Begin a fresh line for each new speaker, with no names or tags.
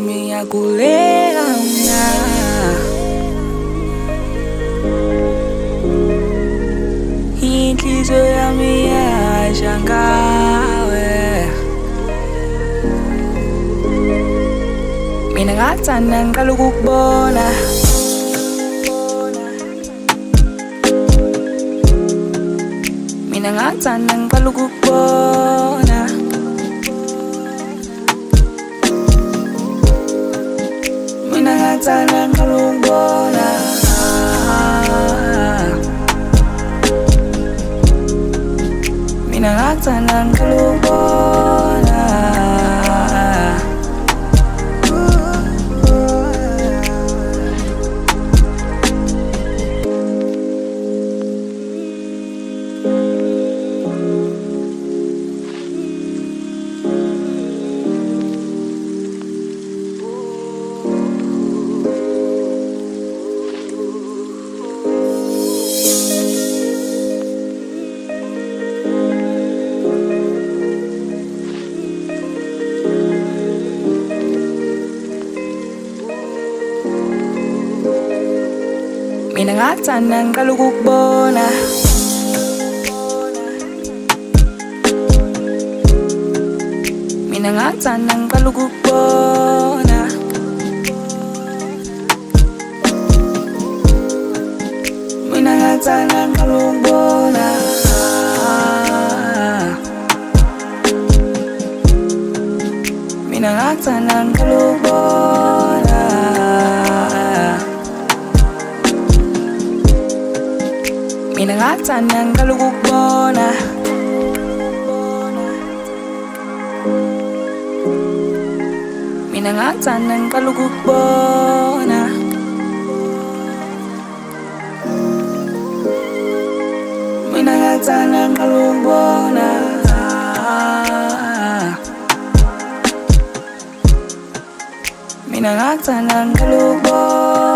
yami yakulela mna inhliziyo yami yashangawe mina ngathanda ngiqala ukukubona mina ngathanda ngiqala ukukubona mina ngathanda ngiqala ukukubona mina ngathanda ngiqala ukukubona mina ngathanda ngiqala ukukubona mina ngathanda ngiqala ukukubona mina ngathanda ngiqala ukukubona mina ngathanda ngiqala ukukubona mina ngathanda ngiqala ukukubona mina ngathanda ngiqala ukukubona mina ngathanda ngiqala ukukubona mina ngathanda ngiqala ukukubona